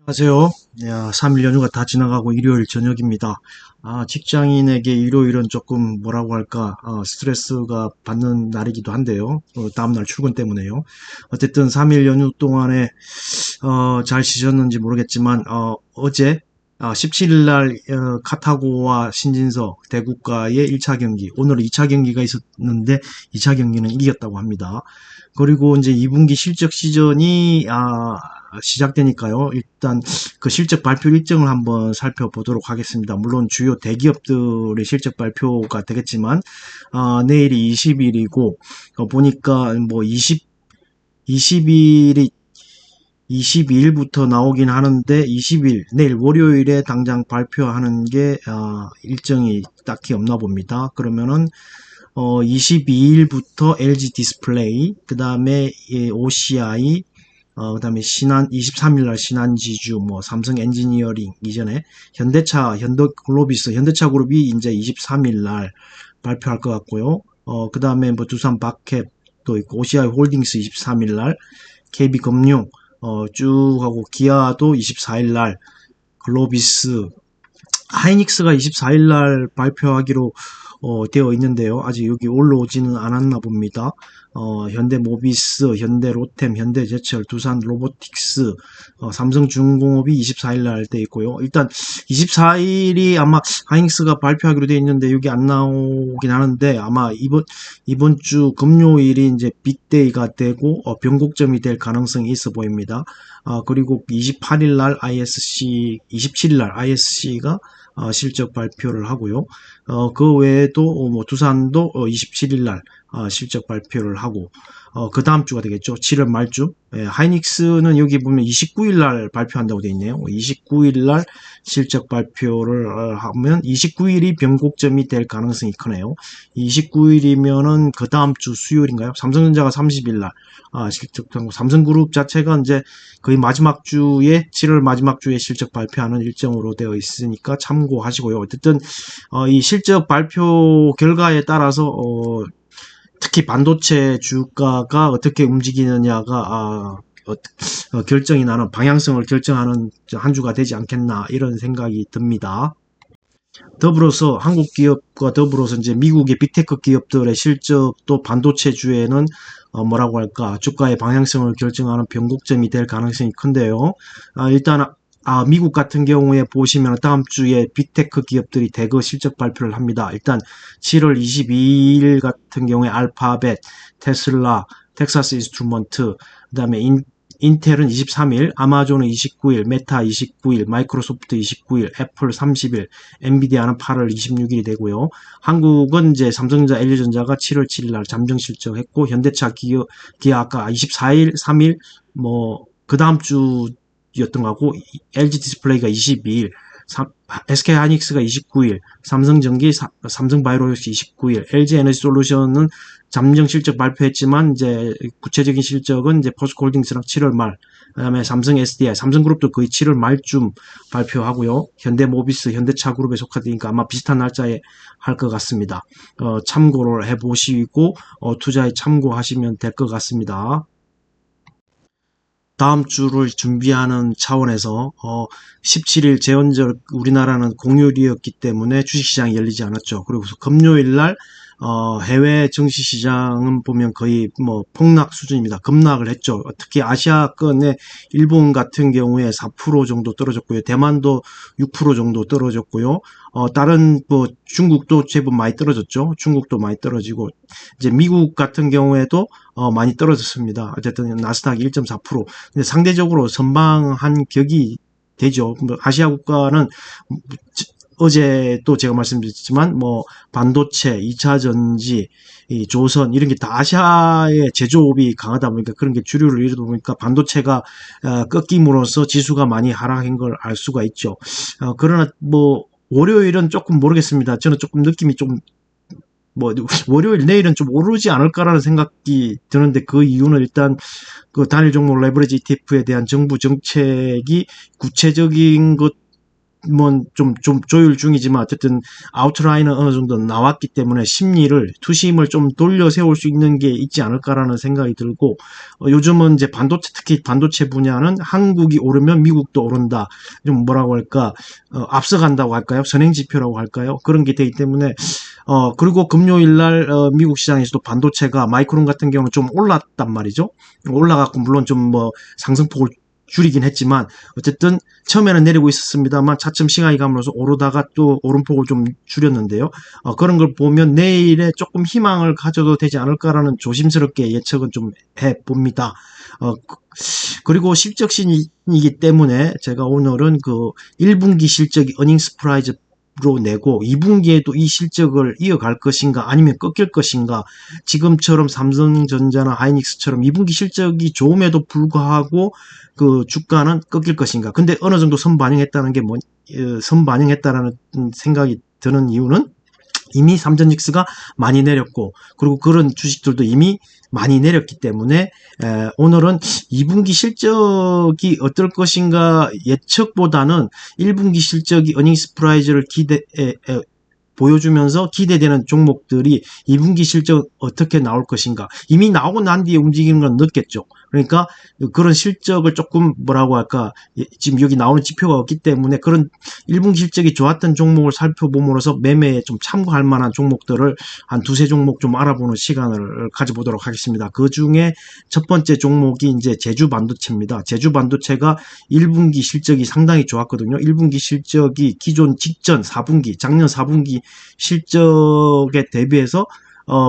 안녕하세요. 야, 3일 연휴가 다 지나가고 일요일 저녁입니다. 직장인에게 일요일은 조금 뭐라고 할까, 스트레스가 받는 날이기도 한데요. 다음날 출근 때문에요. 어쨌든 3일 연휴 동안에, 잘 쉬셨는지 모르겠지만, 어제, 17일 날, 카타고와 신진서, 대구과의 1차 경기, 오늘 2차 경기가 있었는데, 2차 경기는 이겼다고 합니다. 그리고 이제 2분기 실적 시즌이, 시작되니까요. 일단 그 실적 발표 일정을 한번 살펴보도록 하겠습니다. 물론 주요 대기업들의 실적 발표가 되겠지만, 내일이 20일이고, 보니까 뭐 20일이 22일부터 나오긴 하는데 20일 내일 월요일에 당장 발표하는 게 일정이 딱히 없나 봅니다. 그러면은 22일부터 LG 디스플레이, 그 다음에 OCI, 그 다음에 23일날 신한지주, 뭐, 삼성 엔지니어링 이전에 현대차, 현대글로비스, 현대차 그룹이 이제 23일날 발표할 것 같고요. 그 다음에 뭐, 두산 바캡도 있고, OCI 홀딩스 23일날, KB금융, 쭉 하고, 기아도 24일날, 글로비스, 하이닉스가 24일날 발표하기로 되어 있는데요. 아직 여기 올라오지는 않았나 봅니다. 현대모비스, 현대로템, 현대제철, 두산로보틱스, 삼성중공업이 24일날 돼 있고요. 일단 24일이 아마 하이닉스가 발표하기로 되어 있는데 여기 안 나오긴 하는데 아마 이번 주 금요일이 이제 빅데이가 되고 변곡점이 될 가능성이 있어 보입니다. 그리고 28일날 ISC, 27일날 ISC가 실적 발표를 하고요. 그 외에도 뭐 두산도 27일날 실적 발표를 하고 그 다음 주가 되겠죠. 7월 말주. 하이닉스는 여기 보면 29일날 발표한다고 되어 있네요. 29일날 실적 발표를 하면 29일이 변곡점이 될 가능성이 크네요. 29일이면은 그 다음 주 수요일인가요? 삼성전자가 30일날 실적하고 삼성그룹 자체가 이제 거의 마지막 주에 7월 마지막 주에 실적 발표하는 일정으로 되어 있으니까 참고하시고요. 어쨌든 이 실적 발표 결과에 따라서 특히 반도체 주가가 어떻게 움직이느냐가 결정이 나는 방향성을 결정하는 한 주가 되지 않겠나 이런 생각이 듭니다. 더불어서 한국 기업과 더불어서 이제 미국의 빅테크 기업들의 실적도 반도체 주에는 뭐라고 할까 주가의 방향성을 결정하는 변곡점이 될 가능성이 큰데요. 일단 미국 같은 경우에 보시면 다음 주에 빅테크 기업들이 대거 실적 발표를 합니다. 일단 7월 22일 같은 경우에 알파벳, 테슬라, 텍사스 인스트루먼트, 그다음에 인텔은 23일, 아마존은 29일, 메타 29일, 마이크로소프트 29일, 애플 30일, 엔비디아는 8월 26일이 되고요. 한국은 이제 삼성전자, LG전자가 7월 7일 날 잠정 실적했고 현대차, 기아 아까 24일, 3일 뭐 그 다음 주였던 거고 LG 디스플레이가 22일, SK 하이닉스가 29일, 삼성전기, 삼성바이오로직스 29일, LG에너지솔루션은 잠정 실적 발표했지만 이제 구체적인 실적은 이제 포스코홀딩스랑 7월 말, 그다음에 삼성 SDI, 삼성그룹도 거의 7월 말쯤 발표하고요. 현대모비스, 현대차그룹에 속하니까 아마 비슷한 날짜에 할 것 같습니다. 참고를 해보시고 투자에 참고하시면 될 것 같습니다. 다음 주를 준비하는 차원에서 17일 재원절 우리나라는 공휴일이었기 때문에 주식시장이 열리지 않았죠. 그리고 금요일 날 해외 증시시장은 보면 거의 뭐 폭락 수준입니다. 급락을 했죠. 특히 아시아권의 일본 같은 경우에 4% 정도 떨어졌고요. 대만도 6% 정도 떨어졌고요. 다른 뭐 중국도 제법 많이 떨어졌죠. 중국도 많이 떨어지고 이제 미국 같은 경우에도 많이 떨어졌습니다. 어쨌든 나스닥 1.4%. 근데 상대적으로 선방한 격이 되죠. 아시아 국가는 어제 또 제가 말씀드렸지만 뭐 반도체, 2차 전지, 이 조선 이런 게 다 아시아의 제조업이 강하다 보니까 그런 게 주류를 이루다 보니까 반도체가 꺾임으로써 지수가 많이 하락한 걸 알 수가 있죠. 그러나 뭐 월요일은 조금 모르겠습니다. 저는 조금 느낌이 좀 뭐 월요일 내일은 좀 오르지 않을까라는 생각이 드는데 그 이유는 일단 그 단일 종목 레버리지 ETF에 대한 정부 정책이 구체적인 것 좀 조율 중이지만 어쨌든 아웃라인은 어느 정도 나왔기 때문에 투심을 좀 돌려 세울 수 있는 게 있지 않을까라는 생각이 들고, 요즘은 이제 특히 반도체 분야는 한국이 오르면 미국도 오른다. 좀 뭐라고 할까, 앞서간다고 할까요? 선행지표라고 할까요? 그런 게 되기 때문에, 그리고 금요일 날, 미국 시장에서도 반도체가 마이크론 같은 경우는 좀 올랐단 말이죠. 올라갔고, 물론 좀 상승폭을 줄이긴 했지만, 어쨌든, 처음에는 내리고 있었습니다만, 차츰 시간이 감으로써 오르다가 또 오름폭을 좀 줄였는데요. 그런 걸 보면 내일에 조금 희망을 가져도 되지 않을까라는 조심스럽게 예측은 좀 해봅니다. 그리고 실적신이기 때문에 제가 오늘은 1분기 실적이 어닝 스프라이즈 로 내고 2분기에도 이 실적을 이어갈 것인가 아니면 꺾일 것인가, 지금처럼 삼성전자나 하이닉스처럼 2분기 실적이 좋음에도 불구하고 주가는 꺾일 것인가. 근데 어느 정도 선반영했다라는 생각이 드는 이유는 이미 삼전직스가 많이 내렸고, 그리고 그런 주식들도 이미 많이 내렸기 때문에 오늘은 2분기 실적이 어떨 것인가 예측보다는 1분기 실적이 어닝 스프라이즈를 보여주면서 기대되는 종목들이 2분기 실적 어떻게 나올 것인가. 이미 나오고 난 뒤에 움직이는 건 늦겠죠. 그러니까 그런 실적을 조금 뭐라고 할까, 지금 여기 나오는 지표가 없기 때문에 그런 1분기 실적이 좋았던 종목을 살펴봄으로써 매매에 좀 참고할 만한 종목들을 한 두세 종목 좀 알아보는 시간을 가져보도록 하겠습니다. 그 중에 첫 번째 종목이 이제 제주반도체입니다. 제주반도체가 1분기 실적이 상당히 좋았거든요. 1분기 실적이 기존 직전 4분기, 작년 4분기 실적에 대비해서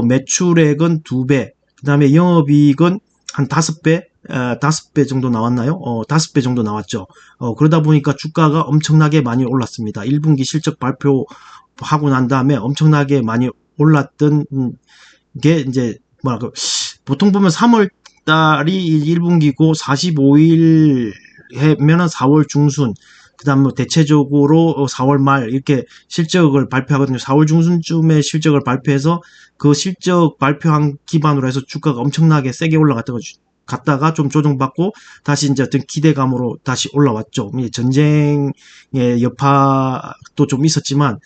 매출액은 2배, 그 다음에 영업이익은 한 5배 정도 나왔나요? 5배 정도 나왔죠. 그러다 보니까 주가가 엄청나게 많이 올랐습니다. 1분기 실적 발표하고 난 다음에 엄청나게 많이 올랐던 게 이제 보통 보면 3월 달이 1분기고 45일 해면은 4월 중순, 그 다음 대체적으로 4월 말 이렇게 실적을 발표하거든요. 4월 중순쯤에 실적을 발표해서 그 실적 발표한 기반으로 해서 주가가 엄청나게 세게 올라갔다가 좀 조정받고 다시 이제 어떤 기대감으로 다시 올라왔죠. 전쟁의 여파도 좀 있었지만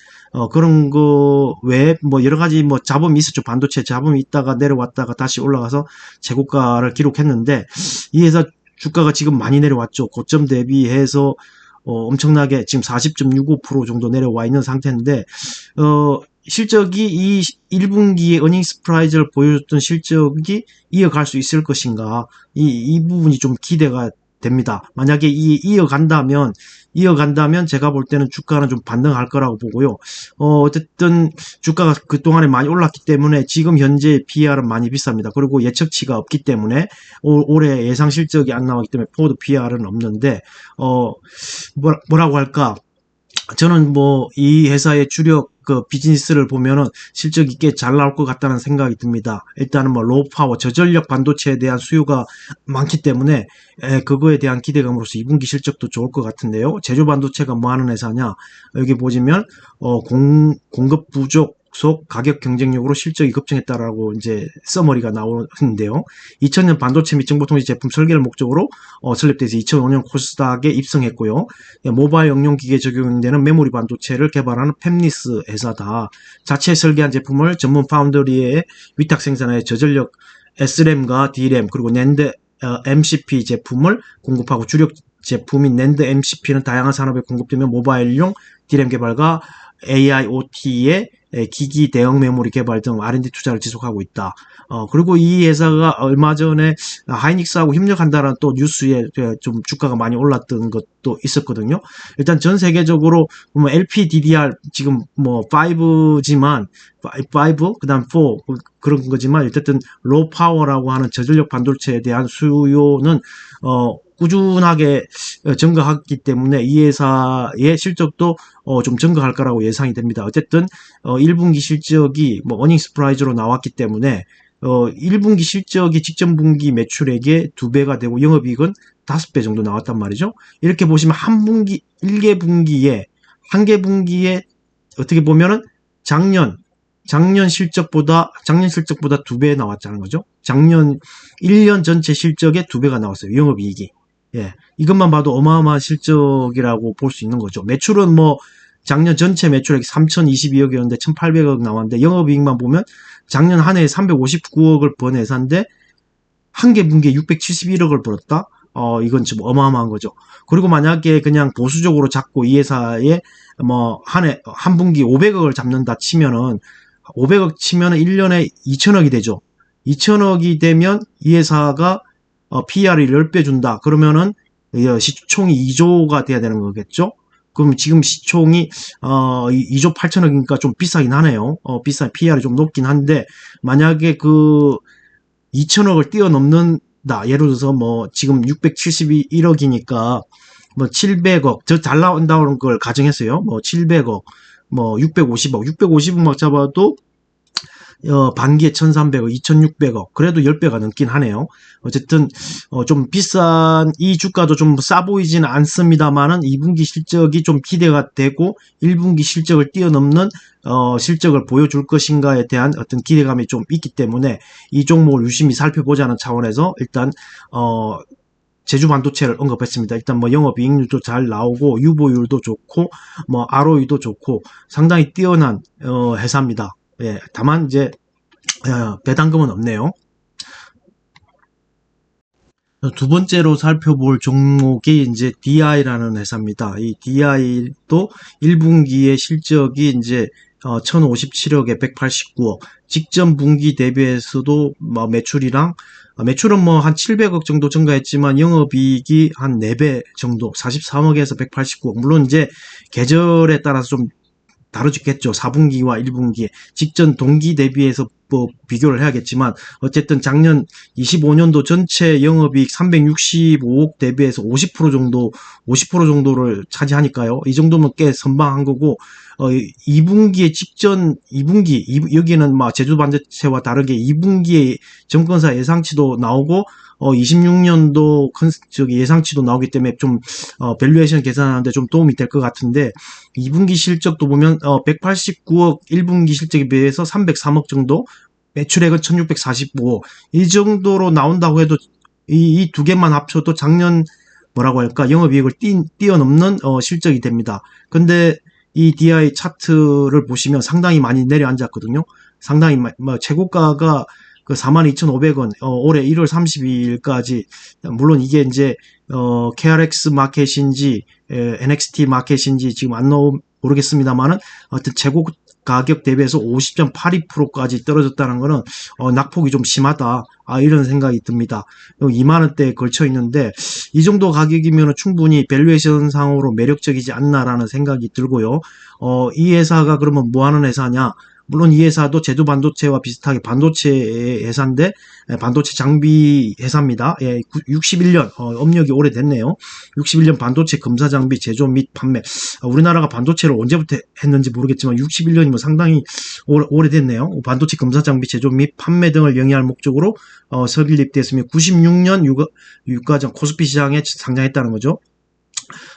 그런 거 외에 여러 가지 잡음이 있었죠. 반도체 잡음이 있다가 내려왔다가 다시 올라가서 최고가를 기록했는데, 이 회사 주가가 지금 많이 내려왔죠. 고점 대비해서 엄청나게 지금 40.65% 정도 내려와 있는 상태인데, 실적이 이 1분기에 어닝 스프라이즈를 보여줬던 실적이 이어갈 수 있을 것인가, 이 부분이 좀 기대가 됩니다. 만약에 이어간다면 제가 볼 때는 주가는 좀 반등할 거라고 보고요. 어쨌든 주가가 그동안에 많이 올랐기 때문에 지금 현재 PER은 많이 비쌉니다. 그리고 예측치가 없기 때문에 올해 예상 실적이 안 나왔기 때문에 포워드 PER은 없는데, 뭐라고 할까, 저는 이 회사의 주력 비즈니스를 보면은 실적이 꽤 잘 나올 것 같다는 생각이 듭니다. 일단은 로우 파워, 저전력 반도체에 대한 수요가 많기 때문에 그거에 대한 기대감으로서 2분기 실적도 좋을 것 같은데요. 제조 반도체가 뭐 하는 회사냐? 여기 보시면 공급 부족 속 가격 경쟁력으로 실적이 급증했다라고 이제 서머리가 나오는데요. 2000년 반도체 및 정보통신 제품 설계를 목적으로 설립돼서 2005년 코스닥에 입성했고요. 모바일 응용 기계에 적용되는 메모리 반도체를 개발하는 팹리스 회사다. 자체 설계한 제품을 전문 파운드리에 위탁 생산하여 저전력 SRAM과 DRAM 그리고 낸드 MCP 제품을 공급하고, 주력 제품인 낸드 MCP는 다양한 산업에 공급되며 모바일용 DRAM 개발과 AIoT의 기기 대응 메모리 개발 등 R&D 투자를 지속하고 있다. 그리고 이 회사가 얼마 전에 하이닉스하고 협력한다는 또 뉴스에 좀 주가가 많이 올랐던 것도 있었거든요. 일단 전 세계적으로 LPDDR 지금 5지만 5 그다음 4 그런 거지만 어쨌든 로우 파워라고 하는 저전력 반도체에 대한 수요는 꾸준하게 증가하기 때문에 이 회사의 실적도 좀 증가할 거라고 예상이 됩니다. 어쨌든 1분기 실적이 어닝 스프라이즈로 나왔기 때문에 1분기 실적이 직전 분기 매출액의 2배가 되고 영업이익은 5배 정도 나왔단 말이죠. 이렇게 보시면 한 개 분기에 어떻게 보면은 작년 실적보다 2배 나왔다는 거죠. 작년 1년 전체 실적의 2배가 나왔어요. 영업이익이. 예, 이것만 봐도 어마어마한 실적이라고 볼 수 있는 거죠. 매출은 뭐 작년 전체 매출액이 3,022억이었는데 1,800억 나왔는데 영업이익만 보면 작년 한 해에 359억을 번 회사인데 한 개 분기에 671억을 벌었다? 이건 좀 어마어마한 거죠. 그리고 만약에 그냥 보수적으로 잡고 이 회사에 뭐 한 분기 500억을 잡는다 치면은 500억 치면은 1년에 2천억이 되죠. 2천억이 되면 이 회사가 PR을 10배 준다. 그러면은 시총이 2조가 돼야 되는 거겠죠? 그럼 지금 시총이 2조 8천억이니까 좀 비싸긴 하네요. PR이 좀 높긴 한데 만약에 그 2천억을 뛰어넘는다. 예를 들어서 뭐 지금 671억이니까 뭐 700억 저 잘 나온다는 걸 가정했어요. 뭐 700억 뭐 650억 잡아도 반기에 1,300억, 2,600억. 그래도 10배가 넘긴 하네요. 어쨌든, 좀 비싼, 이 주가도 좀 싸 보이지는 않습니다만은 2분기 실적이 좀 기대가 되고 1분기 실적을 뛰어넘는, 실적을 보여줄 것인가에 대한 어떤 기대감이 좀 있기 때문에 이 종목을 유심히 살펴보자는 차원에서 일단, 제주 반도체를 언급했습니다. 일단 뭐 영업이익률도 잘 나오고 유보율도 좋고 뭐 ROE도 좋고 상당히 뛰어난 회사입니다. 예, 다만 이제 배당금은 없네요. 두 번째로 살펴볼 종목이 이제 DI라는 회사입니다. 이 DI도 1분기의 실적이 이제 1,057억에 189억. 직전 분기 대비해서도 뭐 매출은 뭐 한 700억 정도 증가했지만 영업이익이 한 4배 정도 43억에서 189억. 물론 이제 계절에 따라서 좀 다뤄지겠죠. 4분기와 1분기에 직전 동기 대비해서 뭐 비교를 해야겠지만 어쨌든 작년 25년도 전체 영업이익 365억 대비해서 50% 정도를 차지하니까요. 이 정도면 꽤 선방한 거고 2분기에 직전 2분기 여기는 막 제주 반도체와 다르게 2분기에 정권사 예상치도 나오고 26년도 예상치도 나오기 때문에 좀 밸류에이션 계산하는데 좀 도움이 될 것 같은데 2분기 실적도 보면 189억 1분기 실적에 비해서 303억 정도 매출액은 1645억 이 정도로 나온다고 해도 이 두 개만 합쳐도 작년 뭐라고 할까 영업이익을 뛰어넘는 실적이 됩니다. 근데 이 DI 차트를 보시면 상당히 많이 내려앉았거든요. 상당히 최고가가 그 42,500원, 올해 1월 32일까지, 물론 이게 이제, KRX 마켓인지, NXT 마켓인지 지금 안 모르겠습니다만은, 하여튼 최고 가격 대비해서 50.82%까지 떨어졌다는 거는, 낙폭이 좀 심하다. 이런 생각이 듭니다. 2만원대에 걸쳐 있는데, 이 정도 가격이면 충분히 밸류에이션 상으로 매력적이지 않나라는 생각이 들고요. 이 회사가 그러면 뭐 하는 회사냐? 물론 이 회사도 제주 반도체와 비슷하게 반도체 회사인데 반도체 장비 회사입니다. 예, 61년 업력이 오래됐네요. 61년 반도체 검사 장비 제조 및 판매. 우리나라가 반도체를 언제부터 했는지 모르겠지만 61년이면 상당히 오래됐네요. 반도체 검사 장비 제조 및 판매 등을 영위할 목적으로 설립됐으며 96년 유가전 코스피 시장에 상장했다는 거죠.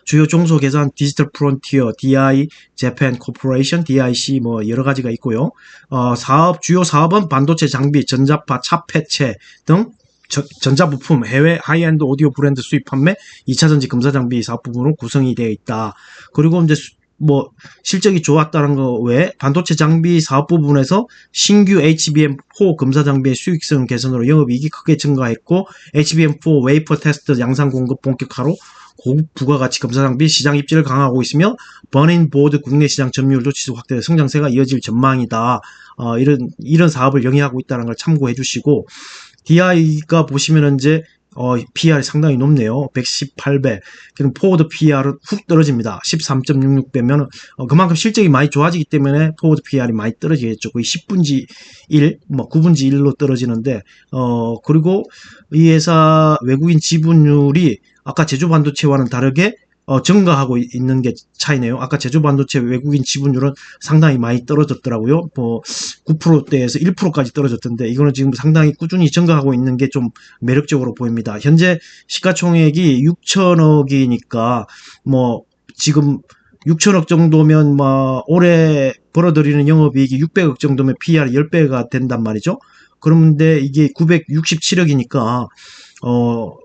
주요 종소계산 디지털 프론티어, DI, 재팬 코퍼레이션, DIC 뭐 여러 가지가 있고요. 주요 사업은 반도체 장비, 전자파, 차폐체 등 전자부품, 해외 하이엔드 오디오 브랜드 수입 판매, 2차전지 검사 장비 사업 부분으로 구성이 되어 있다. 그리고 이제 뭐 실적이 좋았다는 거 외에 반도체 장비 사업 부분에서 신규 HBM4 검사 장비의 수익성 개선으로 영업이익이 크게 증가했고 HBM4 웨이퍼 테스트 양산 공급 본격화로 고급 부가가치 검사 장비 시장 입지를 강화하고 있으며 버닝 보드 국내 시장 점유율도 지속 확대 성장세가 이어질 전망이다. 이런 사업을 영위하고 있다는 걸 참고해 주시고 DI가 보시면은 이제 PR이 상당히 높네요. 118배. 그럼 포워드 PR은 훅 떨어집니다. 13.66배면 그만큼 실적이 많이 좋아지기 때문에 포워드 PR이 많이 떨어지겠죠. 거의 10분지 1, 뭐 9분지 1로 떨어지는데 그리고 이 회사 외국인 지분율이 아까 제주 반도체와는 다르게 증가하고 있는 게 차이네요. 아까 제주 반도체 외국인 지분율은 상당히 많이 떨어졌더라고요. 뭐 9%대에서 1%까지 떨어졌던데 이거는 지금 상당히 꾸준히 증가하고 있는 게 좀 매력적으로 보입니다. 현재 시가총액이 6천억이니까 뭐 지금 6천억 정도면 뭐 올해 벌어들이는 영업이익이 600억 정도면 PR이 10배가 된단 말이죠. 그런데 이게 967억이니까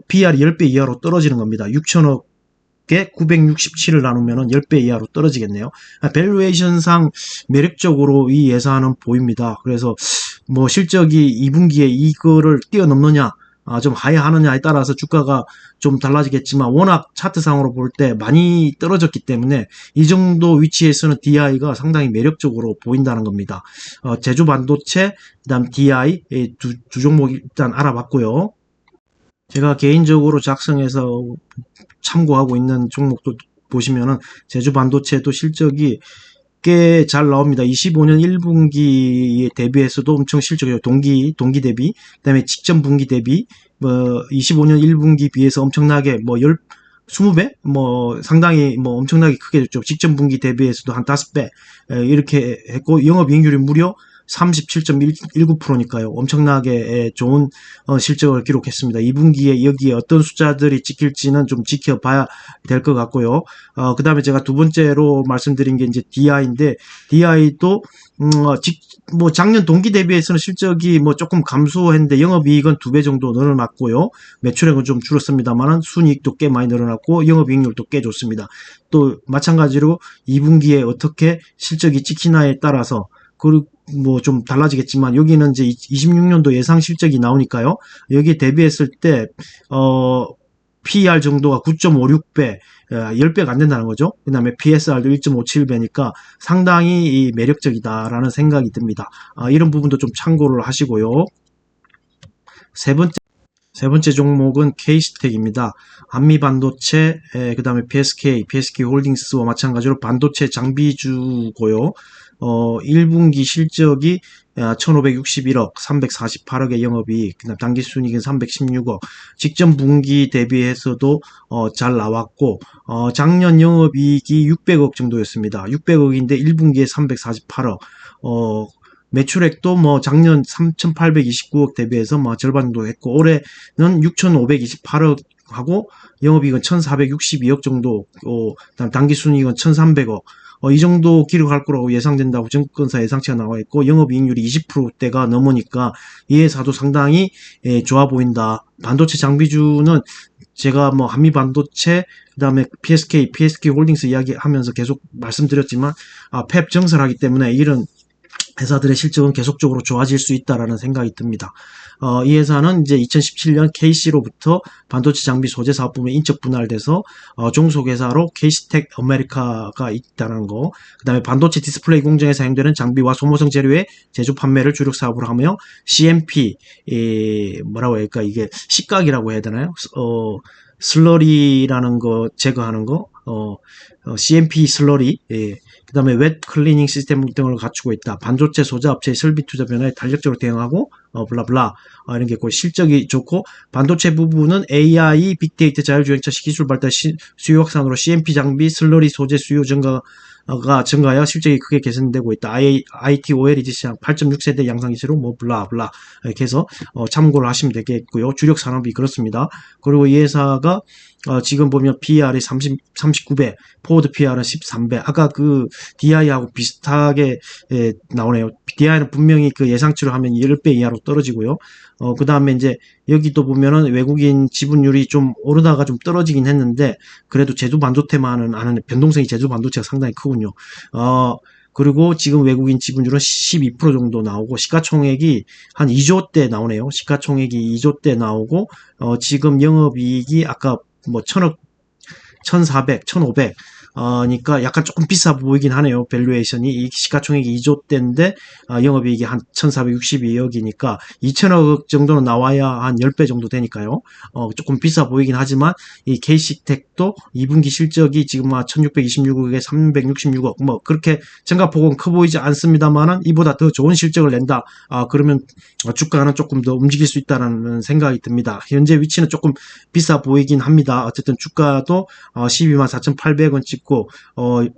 PR이 10배 이하로 떨어지는 겁니다. 6천억에 967을 나누면 10배 이하로 떨어지겠네요. 밸류에이션상 매력적으로 이 예산은 보입니다. 그래서 뭐 실적이 2분기에 이거를 뛰어넘느냐, 좀 하야하느냐에 따라서 주가가 좀 달라지겠지만 워낙 차트상으로 볼 때 많이 떨어졌기 때문에 이 정도 위치에서는 DI가 상당히 매력적으로 보인다는 겁니다. 제조 반도체, 그다음 DI 두 종목 일단 알아봤고요. 제가 개인적으로 작성해서 참고하고 있는 종목도 보시면은 제주 반도체도 실적이 꽤 잘 나옵니다. 25년 1분기에 대비해서도 엄청 실적이에요. 동기 대비, 그다음에 직전 분기 대비, 25년 1분기 비해서 엄청나게 20배? 상당히 엄청나게 크게 줬죠. 직전 분기 대비해서도 한 5배, 이렇게 했고, 영업이익률이 무려 37.19%니까요. 엄청나게 좋은 실적을 기록했습니다. 2분기에 여기에 어떤 숫자들이 찍힐지는 좀 지켜봐야 될 것 같고요. 그 다음에 제가 두 번째로 말씀드린 게 이제 DI인데, DI도 작년 동기 대비해서는 실적이 조금 감소했는데 영업이익은 2배 정도 늘어났고요. 매출액은 좀 줄었습니다만 순이익도 꽤 많이 늘어났고 영업이익률도 꽤 좋습니다. 또 마찬가지로 2분기에 어떻게 실적이 찍히나에 따라서 좀 달라지겠지만 여기는 이제 26년도 예상 실적이 나오니까요. 여기에 대비했을 때 PER 정도가 9.56배, 10배가 안 된다는 거죠. 그 다음에 PSR도 1.57배니까 상당히 매력적이다라는 생각이 듭니다. 이런 부분도 좀 참고를 하시고요. 세 번째 종목은 K스택입니다. 한미반도체, 그 다음에 PSK 홀딩스와 마찬가지로 반도체 장비주고요. 1분기 실적이 1561억, 348억의 영업이익, 그다음 당기순이익은 316억, 직전 분기 대비해서도 잘 나왔고, 작년 영업이익이 600억 정도였습니다. 600억인데 1분기에 348억, 매출액도 작년 3,829억 대비해서 절반 정도 했고, 올해는 6,528억 하고, 영업이익은 1,462억 정도, 당기순이익은 1,300억, 이 정도 기록할 거라고 예상된다고 증권사 예상치가 나와 있고, 영업이익률이 20%대가 넘으니까 이 회사도 상당히 좋아 보인다. 반도체 장비주는 제가 한미반도체, 그 다음에 PSK 홀딩스 이야기하면서 계속 말씀드렸지만, 펩 정설하기 때문에 이런 회사들의 실적은 계속적으로 좋아질 수 있다라는 생각이 듭니다. 이 회사는 이제 2017년 KC로부터 반도체 장비 소재 사업 부문 인적 분할돼서 종속회사로 KC텍 아메리카가 있다는 거. 그다음에 반도체 디스플레이 공정에 사용되는 장비와 소모성 재료의 제조 판매를 주력 사업으로 하며 CMP 뭐라고 할까 이게 식각이라고 해야 되나요? 슬러리라는 거 제거하는 거. CMP 슬러리. 그 다음에 웹 클리닝 시스템 등을 갖추고 있다. 반도체 소자 업체의 설비 투자 변화에 탄력적으로 대응하고 블라블라 이런 게 있고 실적이 좋고 반도체 부분은 AI, 빅데이터, 자율주행차 기술 발달 수요 확산으로 CMP 장비, 슬러리 소재 수요 증가하여 실적이 크게 개선되고 있다. IT OLED 시장 8.6세대 양상 기술로 블라블라 이렇게 해서 참고를 하시면 되겠고요. 주력 산업이 그렇습니다. 그리고 이 회사가 지금 보면 PER이 39배, 포워드 PER은 13배. 아까 그 DI하고 비슷하게 나오네요. DI는 분명히 그 예상치로 하면 10배 이하로 떨어지고요. 그 다음에 이제 여기도 보면은 외국인 지분율이 좀 오르다가 좀 떨어지긴 했는데 그래도 제조 반도체만은 안 하는 변동성이 제조 반도체가 상당히 크군요. 그리고 지금 외국인 지분율은 12% 정도 나오고 시가총액이 한 2조대 나오네요. 시가총액이 2조대 나오고 지금 영업이익이 아까 1000억, 1400, 1500 니까 약간 조금 비싸 보이긴 하네요. 밸류에이션이 이 시가총액이 2조대인데 영업이익이 한 1462억이니까 2000억 정도는 나와야 한 10배 정도 되니까요. 조금 비싸 보이긴 하지만 이 KC텍도 2분기 실적이 지금 1626억에 366억 그렇게 증가폭은 커 보이지 않습니다만은 이보다 더 좋은 실적을 낸다. 그러면 주가는 조금 더 움직일 수 있다는 생각이 듭니다. 현재 위치는 조금 비싸 보이긴 합니다. 어쨌든 주가도 12만 4,800원 찍고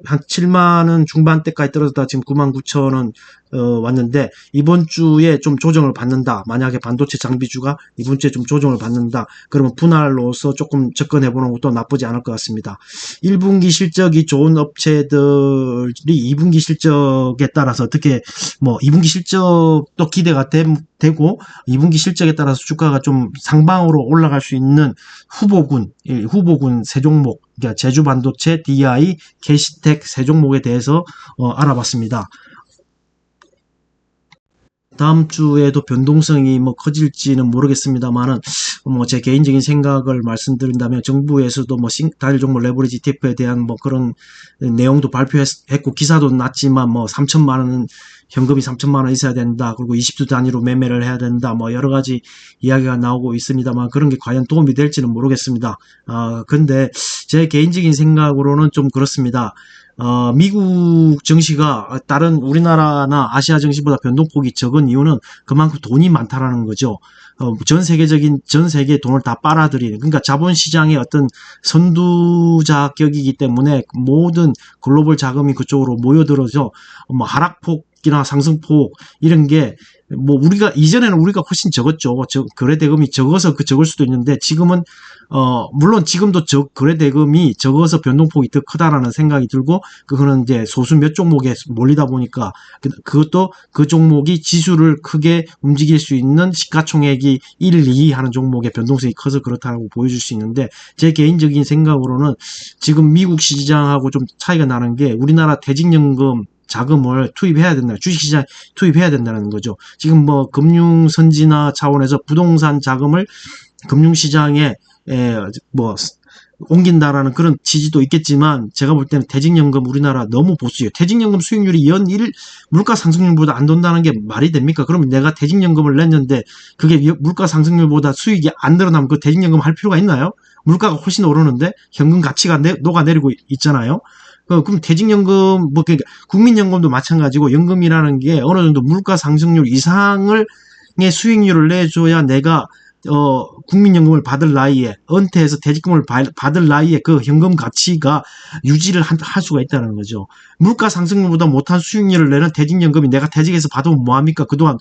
한 7만원 중반대까지 떨어졌다 지금 99,000원 왔는데 이번 주에 좀 조정을 받는다. 만약에 반도체 장비주가 이번 주에 좀 조정을 받는다. 그러면 분할로서 조금 접근해보는 것도 나쁘지 않을 것 같습니다. 1분기 실적이 좋은 업체들이 2분기 실적에 따라서 어떻게 2분기 실적도 기대가 되고 2분기 실적에 따라서 주가가 좀 상방으로 올라갈 수 있는 후보군 세 종목, 그러니까 제주반도체, DI, 캐시텍 세 종목에 대해서 알아봤습니다. 다음 주에도 변동성이 커질지는 모르겠습니다만은 제 개인적인 생각을 말씀드린다면 정부에서도 단일 종목 레버리지 ETF에 대한 그런 내용도 발표했고 기사도 났지만 3천만 원 현금이 3천만 원 있어야 된다. 그리고 20주 단위로 매매를 해야 된다. 여러 가지 이야기가 나오고 있습니다만 그런 게 과연 도움이 될지는 모르겠습니다. 근데 제 개인적인 생각으로는 좀 그렇습니다. 미국 증시가 다른 우리나라나 아시아 증시보다 변동폭이 적은 이유는 그만큼 돈이 많다라는 거죠. 전 세계의 돈을 다 빨아들이는, 그러니까 자본시장의 어떤 선두자격이기 때문에 모든 글로벌 자금이 그쪽으로 모여들어서 하락폭이나 상승폭 이런 게 이전에는 우리가 훨씬 적었죠. 거래 대금이 적어서 적을 수도 있는데 지금은 물론 지금도 거래 대금이 적어서 변동폭이 더 크다라는 생각이 들고 그거는 이제 소수 몇 종목에 몰리다 보니까 그것도 그 종목이 지수를 크게 움직일 수 있는 시가총액이 1, 2 하는 종목의 변동성이 커서 그렇다고 보여줄 수 있는데 제 개인적인 생각으로는 지금 미국 시장하고 좀 차이가 나는 게 우리나라 퇴직연금 자금을 투입해야 된다. 주식시장에 투입해야 된다는 거죠. 지금 금융선진화 차원에서 부동산 자금을 금융시장에 옮긴다라는 그런 지지도 있겠지만 제가 볼 때는 퇴직연금 우리나라 너무 보수예요. 퇴직연금 수익률이 연일 물가 상승률보다 안 돈다는 게 말이 됩니까? 그러면 내가 퇴직연금을 냈는데 그게 물가 상승률보다 수익이 안 늘어나면 그 퇴직연금 할 필요가 있나요? 물가가 훨씬 오르는데 현금 가치가 녹아내리고 있잖아요. 그럼 퇴직연금, 그러니까 국민연금도 마찬가지고 연금이라는 게 어느 정도 물가 상승률 이상의 수익률을 내줘야 내가 국민연금을 받을 나이에 은퇴해서 퇴직금을 받을 나이에 그 현금 가치가 유지를 할 수가 있다는 거죠. 물가 상승률보다 못한 수익률을 내는 퇴직연금이 내가 퇴직해서 받으면 뭐합니까? 그동안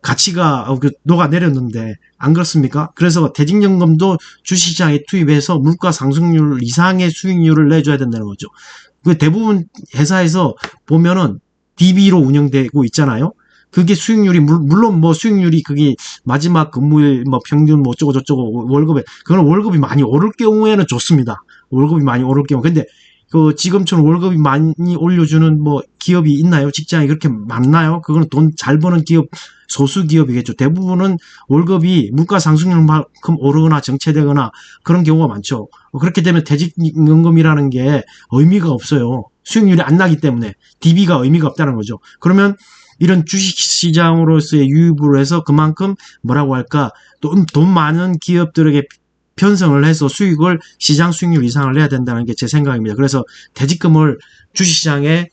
가치가 녹아내렸는데 안 그렇습니까? 그래서 퇴직연금도 주식시장에 투입해서 물가 상승률 이상의 수익률을 내줘야 된다는 거죠. 그 대부분 회사에서 보면은 DB로 운영되고 있잖아요. 그게 수익률이 물론 수익률이 그게 마지막 근무일 평균 어쩌고 저쩌고 월급에 그건 월급이 많이 오를 경우에는 좋습니다. 월급이 많이 오를 경우. 근데 지금처럼 월급이 많이 올려주는 기업이 있나요? 직장이 그렇게 많나요? 그거는 돈 잘 버는 기업 소수 기업이겠죠. 대부분은 월급이 물가 상승률만큼 오르거나 정체되거나 그런 경우가 많죠. 그렇게 되면 퇴직연금이라는 게 의미가 없어요. 수익률이 안 나기 때문에 DB가 의미가 없다는 거죠. 그러면 이런 주식시장으로서의 유입으로 해서 그만큼 돈 많은 기업들에게 편성을 해서 수익을 시장 수익률 이상을 내야 된다는 게 제 생각입니다. 그래서 퇴직금을 주식시장에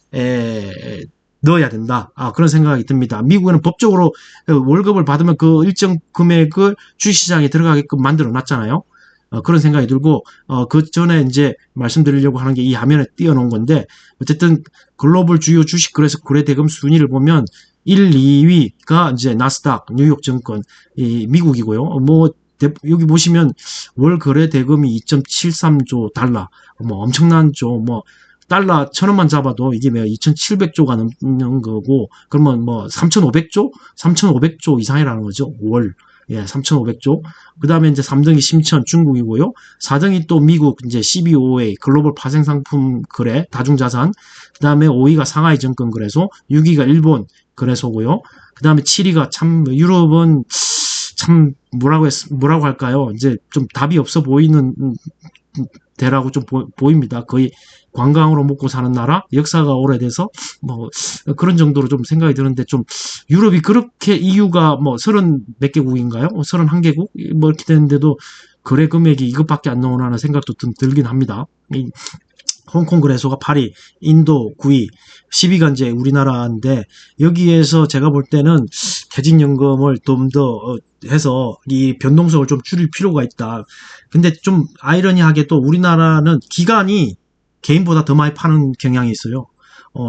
넣어야 된다. 그런 생각이 듭니다. 미국에는 법적으로 월급을 받으면 그 일정 금액을 주식시장에 들어가게끔 만들어 놨잖아요. 그런 생각이 들고 그 전에 이제 말씀드리려고 하는 게 이 화면에 띄워놓은 건데 어쨌든 글로벌 주요 주식 거래 대금 순위를 보면 1, 2위가 이제 나스닥, 뉴욕증권, 미국이고요. 여기 보시면 월 거래 대금이 2.73조 달러, 엄청난죠. 달러 1,000원만 잡아도 이게 2,700조가 넘는 거고, 그러면 3,500조? 3,500조 이상이라는 거죠. 월. 예, 3,500조. 그 다음에 이제 3등이 심천 중국이고요. 4등이 또 미국 이제 CBOA 글로벌 파생상품 거래 다중자산. 그 다음에 5위가 상하이 증권 거래소. 6위가 일본 거래소고요. 그 다음에 7위가 유럽은 뭐라고 할까요? 이제 좀 답이 없어 보이는 데라고 좀 보입니다. 거의 관광으로 먹고 사는 나라, 역사가 오래돼서 그런 정도로 좀 생각이 드는데 좀 유럽이 그렇게 EU가 30 몇 개국인가요? 31개국 이렇게 되는데도 거래 금액이 이것밖에 안 나오나 하는 생각도 좀 들긴 합니다. 홍콩 거래소가 8위, 인도 9위, 10위가 이제 우리나라인데 여기에서 제가 볼 때는 퇴직연금을 좀 더 해서 이 변동성을 좀 줄일 필요가 있다. 근데 좀 아이러니하게 또 우리나라는 기간이 개인보다 더 많이 파는 경향이 있어요.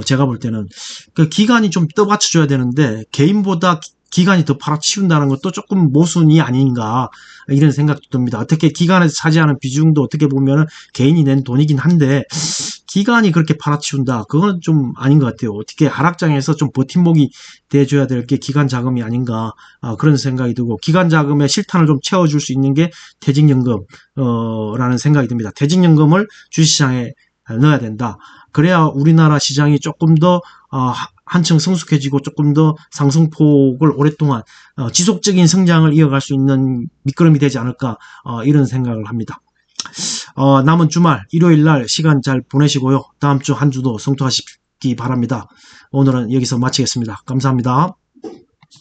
제가 볼 때는 그 기관이 좀 떠받쳐줘야 되는데 개인보다 기관이 더 팔아치운다는 것도 조금 모순이 아닌가 이런 생각도 듭니다. 어떻게 기관에서 차지하는 비중도 어떻게 보면 개인이 낸 돈이긴 한데 기관이 그렇게 팔아치운다 그건 좀 아닌 것 같아요. 어떻게 하락장에서 좀 버팀목이 돼줘야 될 게 기관 자금이 아닌가 그런 생각이 들고 기관 자금의 실탄을 좀 채워줄 수 있는 게 퇴직연금 라는 생각이 듭니다. 퇴직연금을 주식시장에 넣어야 된다. 그래야 우리나라 시장이 조금 더 한층 성숙해지고 조금 더 상승폭을 오랫동안 지속적인 성장을 이어갈 수 있는 밑거름이 되지 않을까 이런 생각을 합니다. 남은 주말 일요일 날 시간 잘 보내시고요. 다음 주 한 주도 성투하시기 바랍니다. 오늘은 여기서 마치겠습니다. 감사합니다.